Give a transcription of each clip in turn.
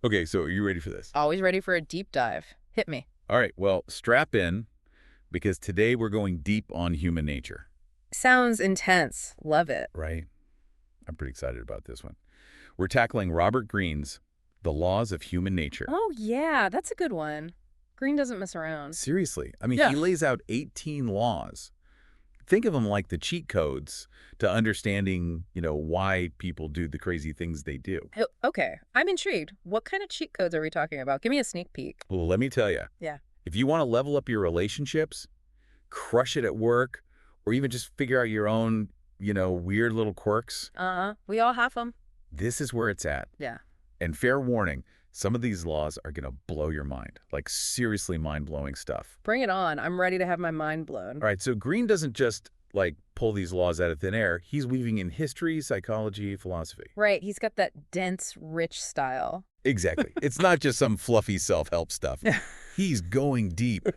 Okay, so are you ready for this? Always ready for a deep dive. Hit me. All right, well, strap in because today we're going deep on human nature, Sounds intense. Love it. right? I'm pretty excited about this one. We're tackling Robert Greene's The Laws of Human Nature. Oh, yeah, that's a good one. Green doesn't mess around. Seriously, I mean, Yeah. he lays out 18 laws. Think of them like the cheat codes to understanding, why people do the crazy things they do. Okay, I'm intrigued. What kind of cheat codes are we talking about? Give me a sneak peek. Well, let me tell you, Yeah. if you want to level up your relationships, crush it at work, or even just figure out your own, weird little quirks, We all have them. this is where it's at. Yeah. And fair warning, some of these laws are going to blow your mind, like seriously mind-blowing stuff. Bring it on. I'm ready to have my mind blown. All right, so Green doesn't just, pull these laws out of thin air. He's weaving in history, psychology, philosophy. Right, he's got that dense, rich style. Exactly. It's not just some fluffy self-help stuff. He's going deep.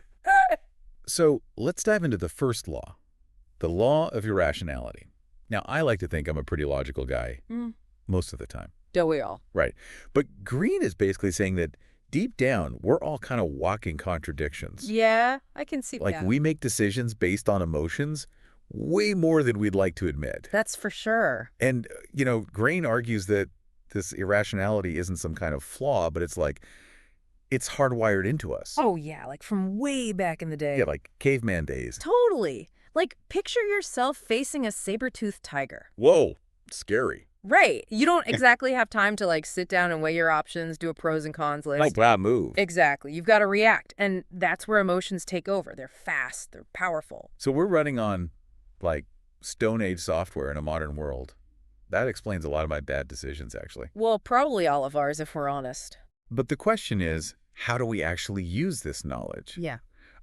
So let's dive into the first law, the law of irrationality. Now, I like to think I'm a pretty logical guy most of the time. Do we all? Right. But Green is basically saying that deep down, we're all kind of walking contradictions. Yeah, I can see Like that. we make decisions based on emotions way more than we'd like to admit. That's for sure. And, Green argues that this irrationality isn't some kind of flaw, but it's hardwired into us. Oh, yeah, like from way back in the day. Yeah, like caveman days. Totally. Like, picture yourself facing a saber-toothed tiger. Whoa, scary. Right. You don't exactly have time to, sit down and weigh your options, do a pros and cons list. Like, wow, move. Exactly. You've got to react. And that's where emotions take over. They're fast. They're powerful. So we're running on, Stone Age software in a modern world. That explains a lot of my bad decisions, actually. Well, probably all of ours, if we're honest. But the question is, how do we actually use this knowledge? Yeah.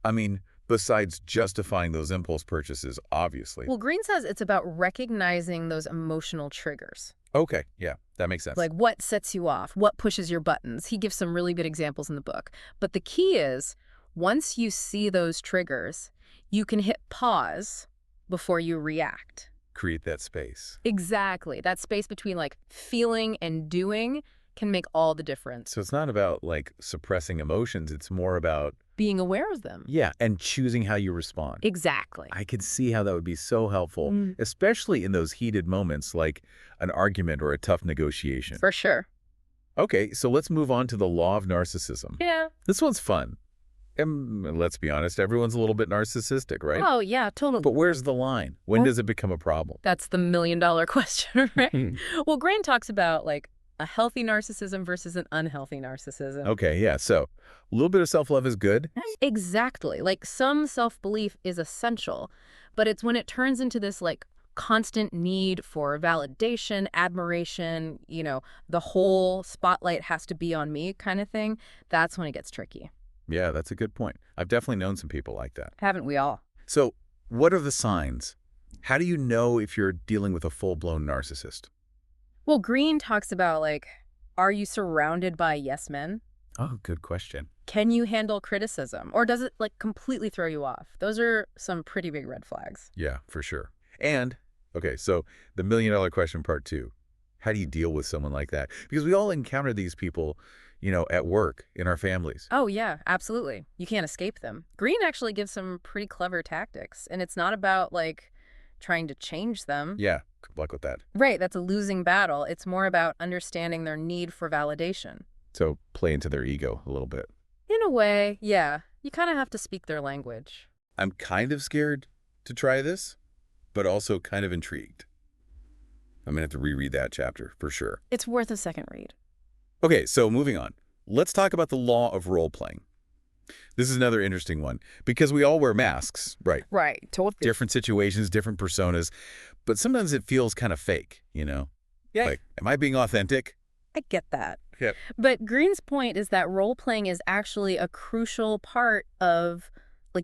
I mean, besides justifying those impulse purchases, obviously. Well, Green says it's about recognizing those emotional triggers. Okay, yeah, that makes sense. Like what sets you off, what pushes your buttons. He gives some really good examples in the book. But the key is, once you see those triggers, you can hit pause before you react. Create that space. Exactly. That space between feeling and doing can make all the difference. So it's not about, suppressing emotions. It's more about, Being aware of them. yeah, and choosing how you respond. Exactly. I could see how that would be so helpful, especially in those heated moments like an argument or a tough negotiation. For sure. Okay, so let's move on to the law of narcissism. Yeah. This one's fun. And let's be honest, everyone's a little bit narcissistic, right? Oh, yeah, totally. But where's the line? When does it become a problem? That's the million-dollar question, right? Well, Green talks about, a healthy narcissism versus an unhealthy narcissism. Okay, yeah, so a little bit of self-love is good. Exactly. Some self-belief is essential, but it's when it turns into this, constant need for validation, admiration, the whole spotlight has to be on me kind of thing, that's when it gets tricky. Yeah, that's a good point. I've definitely known some people like that. Haven't we all? So what are the signs? How do you know if you're dealing with a full-blown narcissist? Well, Green talks about, are you surrounded by yes men? Oh, good question. Can you handle criticism? Or does it, completely throw you off? Those are some pretty big red flags. Yeah, for sure. And, okay, so the million-dollar question part 2. How do you deal with someone like that? Because we all encounter these people, at work, in our families. Oh, yeah, absolutely. You can't escape them. Green actually gives some pretty clever tactics, and it's not about, trying to change them. Yeah, good luck with that. Right, that's a losing battle. It's more about understanding their need for validation. So play into their ego a little bit. In a way, yeah. You kind of have to speak their language. I'm kind of scared to try this, but also kind of intrigued. I'm going to have to reread that chapter for sure. It's worth a second read. Okay, so moving on. Let's talk about the law of role-playing. This is another interesting one because we all wear masks, right? Right, totally. Different situations, different personas, but sometimes it feels kind of fake, Yeah. Am I being authentic? I get that. Yep. But Green's point is that role-playing is actually a crucial part of,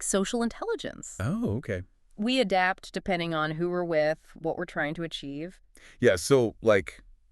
social intelligence. Oh, okay. We adapt depending on who we're with, what we're trying to achieve. Yeah, so,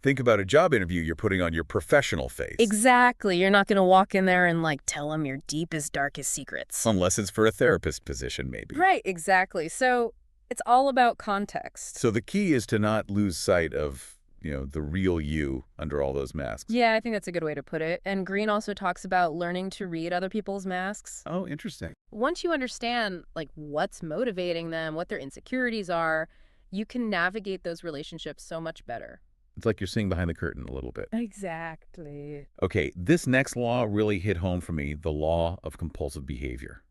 think about a job interview you're putting on your professional face. Exactly. You're not going to walk in there and, tell them your deepest, darkest secrets. Unless it's for a therapist position, maybe. Right, exactly. So it's all about context. So the key is to not lose sight of, the real you under all those masks. Yeah, I think that's a good way to put it. And Green also talks about learning to read other people's masks. Oh, interesting. Once you understand, what's motivating them, what their insecurities are, you can navigate those relationships so much better. It's like you're seeing behind the curtain a little bit. Exactly. Okay, this next law really hit home for me, the law of compulsive behavior.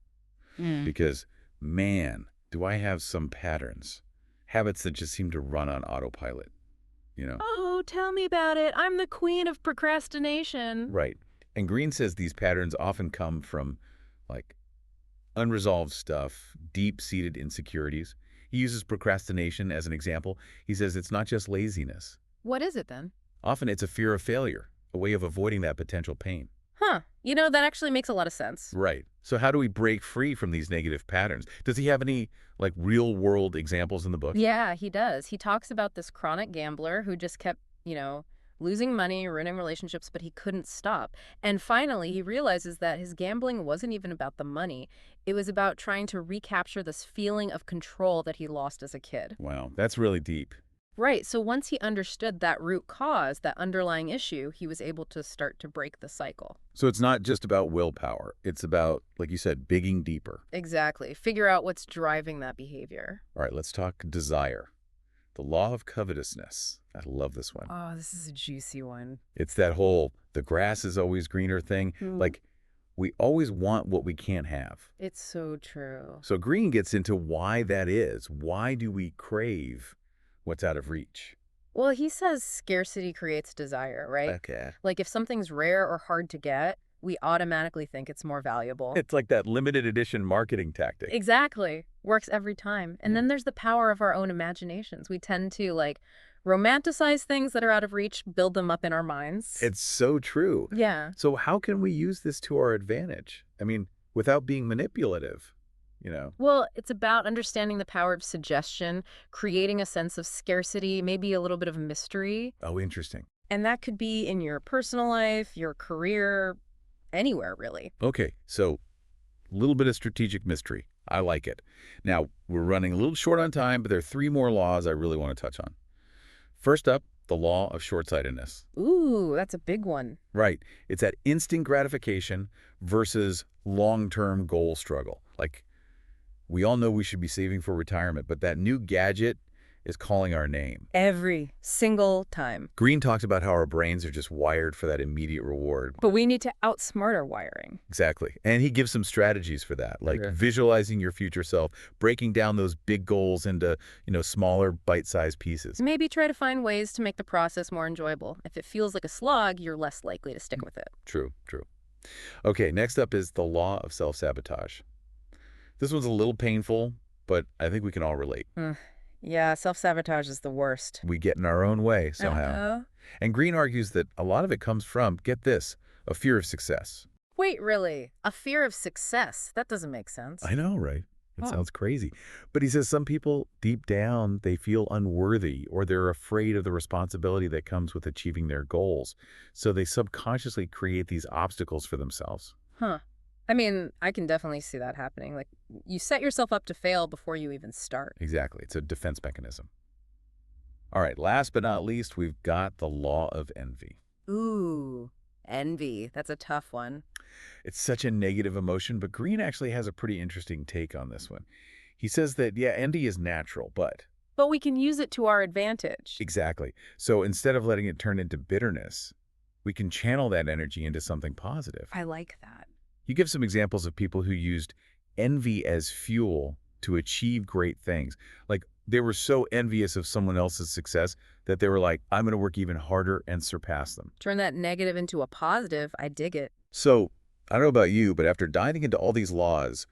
Because, man, do I have some patterns, habits that just seem to run on autopilot. Oh, tell me about it. I'm the queen of procrastination. Right. And Green says these patterns often come from, like, unresolved stuff, deep-seated insecurities. He uses procrastination as an example. He says it's not just laziness. What is it then? Often it's a fear of failure, a way of avoiding that potential pain. Huh. That actually makes a lot of sense. Right. So how do we break free from these negative patterns? Does he have any, real-world examples in the book? Yeah, he does. He talks about this chronic gambler who just kept, losing money, ruining relationships, but he couldn't stop. And finally, he realizes that his gambling wasn't even about the money. It was about trying to recapture this feeling of control that he lost as a kid. Wow, that's really deep. Right. So once he understood that root cause, that underlying issue, he was able to start to break the cycle. So it's not just about willpower. It's about, like you said, digging deeper. Exactly. Figure out what's driving that behavior. All right, let's talk desire. The law of covetousness. I love this one. Oh, this is a juicy one. It's that whole the grass is always greener thing. We always want what we can't have. It's so true. So Green gets into why that is. Why do we crave what's out of reach? Well, he says scarcity creates desire, right? Okay. Like if something's rare or hard to get, we automatically think it's more valuable. It's like that limited edition marketing tactic. Exactly. Works every time. And then there's the power of our own imaginations. We tend to romanticize things that are out of reach, build them up in our minds. It's so true. Yeah. So how can we use this to our advantage? I mean, without being manipulative, Well, it's about understanding the power of suggestion, creating a sense of scarcity, maybe a little bit of mystery. Oh, interesting. And that could be in your personal life, your career, anywhere, really. Okay, so a little bit of strategic mystery. I like it. Now, we're running a little short on time, but there are 3 more laws I really want to touch on. First up, the law of short-sightedness. Ooh, that's a big one. Right. It's that instant gratification versus long-term goal struggle. We all know we should be saving for retirement, but that new gadget is calling our name. Every single time. Green talks about how our brains are just wired for that immediate reward. But we need to outsmart our wiring. Exactly. And he gives some strategies for that, visualizing your future self, breaking down those big goals into, smaller bite-sized pieces. Maybe try to find ways to make the process more enjoyable. If it feels like a slog, you're less likely to stick with it. True. Okay, next up is the law of self-sabotage. This one's a little painful, but I think we can all relate. Yeah, self-sabotage is the worst. We get in our own way somehow. And Green argues that a lot of it comes from, get this, a fear of success. Wait, really? A fear of success? That doesn't make sense. I know, right? It sounds crazy. But he says some people, deep down, they feel unworthy or they're afraid of the responsibility that comes with achieving their goals. So they subconsciously create these obstacles for themselves. Huh. I mean, I can definitely see that happening. You set yourself up to fail before you even start. Exactly. It's a defense mechanism. All right, last but not least, we've got the law of envy. Ooh, envy. That's a tough one. It's such a negative emotion, but Green actually has a pretty interesting take on this one. He says that, envy is natural, but we can use it to our advantage. Exactly. So instead of letting it turn into bitterness, we can channel that energy into something positive. I like that. You give some examples of people who used envy as fuel to achieve great things. They were so envious of someone else's success that they were like, I'm going to work even harder and surpass them. Turn that negative into a positive. I dig it. So, I don't know about you, but after diving into all these laws,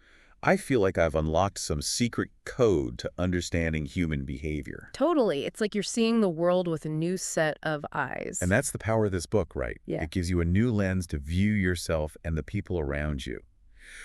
I feel like I've unlocked some secret code to understanding human behavior. Totally. It's like you're seeing the world with a new set of eyes. And that's the power of this book, right? Yeah. It gives you a new lens to view yourself and the people around you.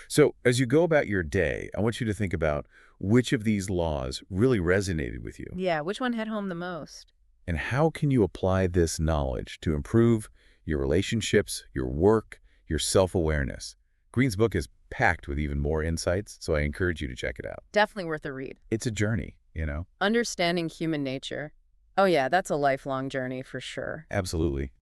So as you go about your day, I want you to think about which of these laws really resonated with you. Yeah, which one hit home the most? And how can you apply this knowledge to improve your relationships, your work, your self-awareness? Green's book is packed with even more insights, so I encourage you to check it out. Definitely worth a read. It's a journey, Understanding human nature. Oh yeah, that's a lifelong journey for sure. Absolutely.